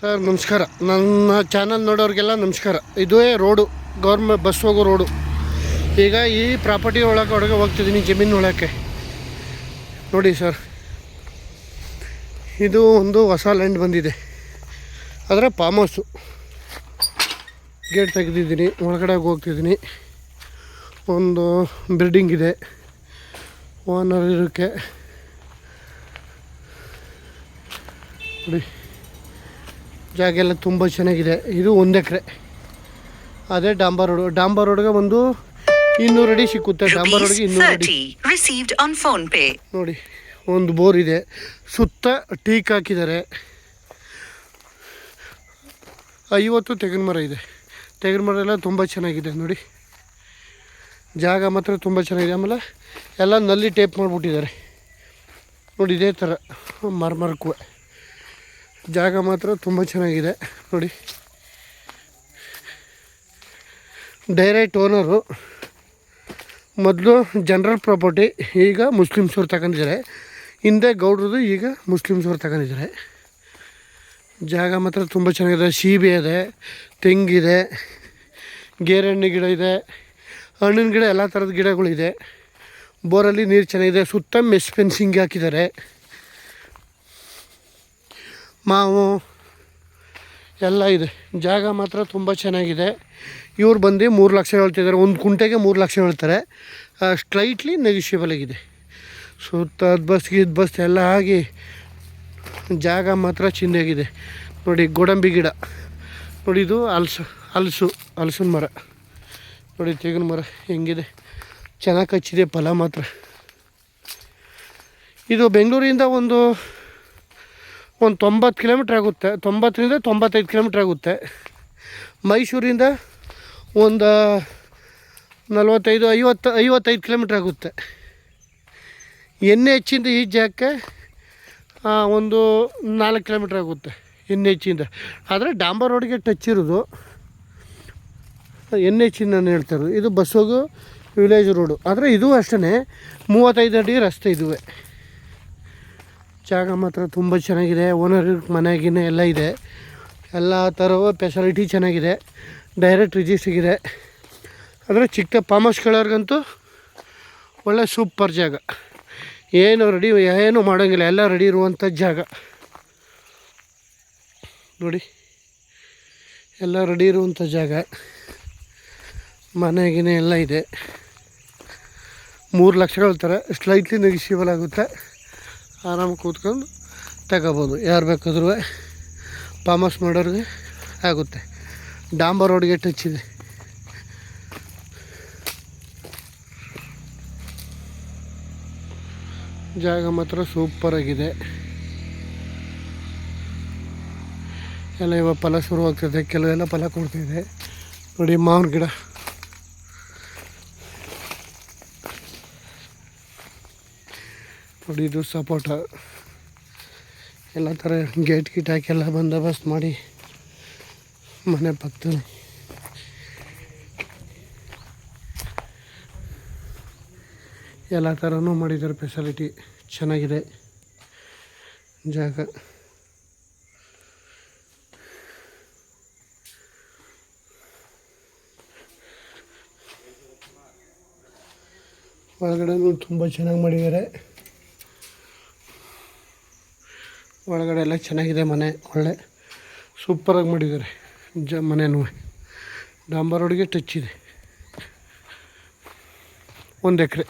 Sir ನಮಸ್ಕಾರ. ನನ್ನ channel ನೋಡೋರಿಗೆಲ್ಲ ನಮಸ್ಕಾರ. ಇದುವೇ ರೋಡು, ಗೌರ್ಮೆಂಟ್ ಬಸ್ ಹೋಗೋ ರೋಡು. ಈಗ ಈ ಪ್ರಾಪರ್ಟಿ ಒಳಗೆ ಹೋಗ್ತಿದ್ದೀನಿ, ಜಮೀನು ಒಳಕ್ಕೆ. ನೋಡಿ ಸರ್, ಇದು ಒಂದು ಹೊಸ ಲ್ಯಾಂಡ್ ಬಂದಿದೆ, ಅದರ ಫಾರ್ಮ್ ಹೌಸು. ಗೇಟ್ ತೆಗೆದಿದ್ದೀನಿ, ಒಳಗಡೆ ಹೋಗ್ತಿದ್ದೀನಿ. ಒಂದು ಬಿಲ್ಡಿಂಗ್ ಇದೆ, ಓನರ್ ಇರೋಕ್ಕೆ. ನೋಡಿ, ಜಾಗ ಎಲ್ಲ ತುಂಬ ಚೆನ್ನಾಗಿದೆ. ಇದು 1 ಎಕರೆ. ಅದೇ ಡಾಂಬರ್ ರೋಡು. ಡಾಂಬರ್ ರೋಡ್ಗೆ ಒಂದು 200 ಅಡಿ ಸಿಕ್ಕುತ್ತೆ. ಡಾಂಬರ್ ರೋಡ್ಗೆ 200 ಅಡಿ. ನೋಡಿ, ಒಂದು ಬೋರ್ ಇದೆ, ಸುತ್ತ ಟೀಕ್ ಹಾಕಿದ್ದಾರೆ. 50 ತೆಂಗಿನ ಮರ ಇದೆ. ತೆಂಗಿನ ಮರ ಎಲ್ಲ ತುಂಬ ಚೆನ್ನಾಗಿದೆ. ನೋಡಿ, ಜಾಗ ಮಾತ್ರ ತುಂಬ ಚೆನ್ನಾಗಿದೆ. ಆಮೇಲೆ ಎಲ್ಲ ನಲ್ಲಿ ಟೇಪ್ ಮಾಡಿಬಿಟ್ಟಿದ್ದಾರೆ. ನೋಡಿ, ಇದೇ ಥರ ಮರಕ್ಕೂ ಜಾಗ ಮಾತ್ರ ತುಂಬ ಚೆನ್ನಾಗಿದೆ. ನೋಡಿ, ಡೈರೆಕ್ಟ್ ಓನರು. ಮೊದಲು ಜನರಲ್ ಪ್ರಾಪರ್ಟಿ, ಈಗ ಮುಸ್ಲಿಮ್ಸವ್ರು ತಗೊಂಡಿದ್ದಾರೆ. ಹಿಂದೆ ಗೌಡ್ರದ್ದು, ಈಗ ಮುಸ್ಲಿಮ್ಸವ್ರು ತಗೊಂಡಿದ್ದಾರೆ. ಜಾಗ ಮಾತ್ರ ತುಂಬ ಚೆನ್ನಾಗಿದೆ. ಸೀಬೆ ಇದೆ, ತೆಂಗಿದೆ, ಗೇರೆಣ್ಣೆ ಗಿಡ ಇದೆ, ಹಣ್ಣಿನ ಗಿಡ, ಎಲ್ಲ ಥರದ ಗಿಡಗಳಿದೆ. ಬೋರಲ್ಲಿ ನೀರು ಚೆನ್ನಾಗಿದೆ. ಸುತ್ತ ಮೆಸ್ ಫೆನ್ಸಿಂಗ್ ಹಾಕಿದ್ದಾರೆ. ಮಾವು ಎಲ್ಲ ಇದೆ. ಜಾಗ ಮಾತ್ರ ತುಂಬ ಚೆನ್ನಾಗಿದೆ. ಇವ್ರು ಬಂದು 3 ಲಕ್ಷ ಹೇಳ್ತಿದ್ದಾರೆ. ಒಂದು ಕುಂಟೆಗೆ 3 ಲಕ್ಷ ಹೇಳ್ತಾರೆ. ಸ್ಲೈಟ್ಲಿ ನೆಗೋಷಿಯಬಲ್ ಆಗಿದೆ. ಸುತ್ತ ಬಸ್ ಎಲ್ಲ ಆಗಿ ಜಾಗ ಮಾತ್ರ ಚಿಂದಾಗಿದೆ. ನೋಡಿ, ಗೋಡಂಬಿ ಗಿಡ. ನೋಡಿ, ಇದು ಹಲಸಿನ ಮರ. ನೋಡಿ, ತೆಂಗಿನ ಮರ ಹೆಂಗಿದೆ, ಚೆನ್ನಾಗಿ ಹಚ್ಚಿದೆ. ಫಲ ಮಾತ್ರ. ಇದು ಬೆಂಗಳೂರಿಂದ ಒಂದು 90 ಕಿಲೋಮೀಟ್ರ್ ಆಗುತ್ತೆ. 90ರಿಂದ 95 ಕಿಲೋಮೀಟ್ರ್ ಆಗುತ್ತೆ. ಮೈಸೂರಿಂದ ಒಂದು 45 ಕಿಲೋಮೀಟ್ರ್ ಆಗುತ್ತೆ. NH ಈ ಜಾಗಕ್ಕೆ ಒಂದು 4 ಕಿಲೋಮೀಟ್ರ್ ಆಗುತ್ತೆ NH. ಆದರೆ ಡಾಂಬರ್ ರೋಡ್ಗೆ ಟಚ್ ಇರೋದು NH ನಾನು ಹೇಳ್ತಾ ಇರೋದು. ಇದು ಬಸ್ ಹೋಗೋ ವಿಲೇಜ್ ರೋಡು. ಆದರೆ ಇದು ಅಷ್ಟೇ 35 ಅಡಿ ರಸ್ತೆ. ಇದುವೇ ಜಾಗ ಮಾತ್ರ ತುಂಬ ಚೆನ್ನಾಗಿದೆ. ಓನರ್ ಮನೆಗಿನ ಎಲ್ಲ ಇದೆ. ಎಲ್ಲ ಥರ ಫೆಸಿಲಿಟಿ ಚೆನ್ನಾಗಿದೆ. ಡೈರೆಕ್ಟ್ ರಿಜಿಸ್ಟ್ರಿಗಿದೆ. ಆದರೆ ಚಿಕ್ಕ ಫಾರ್ಮ್ ಹೌಸ್ ಕೇಳೋರ್ಗಂತೂ ಒಳ್ಳೆ ಸೂಪರ್ ಜಾಗ. ಏನು ಮಾಡೋಂಗಿಲ್ಲ, ಎಲ್ಲ ರೆಡಿ ಇರುವಂಥ ಜಾಗ. ನೋಡಿ, ಎಲ್ಲ ರೆಡಿ ಇರುವಂಥ ಜಾಗ. ಮನೆಗಿನ ಎಲ್ಲ ಇದೆ. 3 ಲಕ್ಷ ಹೇಳ್ತಾರೆ. ಸ್ಲೈಟ್ಲಿ ನೆಗೋಷಿಯಬಲ್ ಆಗುತ್ತೆ. ಆರಾಮಾಗಿ ಕೂತ್ಕೊಂಡು ತಗೋಬೋದು. ಯಾರು ಬೇಕಾದ್ರೂ ಫಾರ್ಮ್ ಹೌಸ್ ಮಾಡೋರಿಗೆ ಆಗುತ್ತೆ. ಡಾಂಬರ್ ರೋಡ್ಗೆ ಟಚ್ ಇದೆ. ಜಾಗ ಮಾತ್ರ ಸೂಪರಾಗಿದೆ. ಎಲ್ಲ ಇವಾಗ ಫಲ ಶುರುವಾಗ್ತದೆ. ಕೆಲವೆಲ್ಲ ಫಲ ಕೊಡ್ತಿದೆ. ನೋಡಿ, ಮಾವಿನ ಗಿಡ. ನೋಡಿ, ಇದು ಸಪೋಟ. ಎಲ್ಲ ಥರ ಗೇಟ್ ಹಾಕಿ ಎಲ್ಲ ಬಂದೋಬಸ್ತ್ ಮಾಡಿ ಮನೆ ಪಕ್ಕದಲ್ಲಿ ಎಲ್ಲ ಥರನೂ ಮಾಡಿದ್ದಾರೆ. ಫೆಸಿಲಿಟಿ ಚೆನ್ನಾಗಿದೆ. ಜಾಗ ಒಳಗಡೆನೂ ತುಂಬ ಚೆನ್ನಾಗಿ ಮಾಡಿದ್ದಾರೆ. ಒಳಗಡೆ ಎಲ್ಲ ಚೆನ್ನಾಗಿದೆ. ಮನೆ ಒಳ್ಳೆ ಸೂಪರಾಗಿ ಮಾಡಿದ್ದಾರೆ. ಮನೆಯೂ ಡಾಂಬರ್ ರೋಡ್ಗೆ ಟಚ್ ಇದೆ. 1 ಎಕರೆ.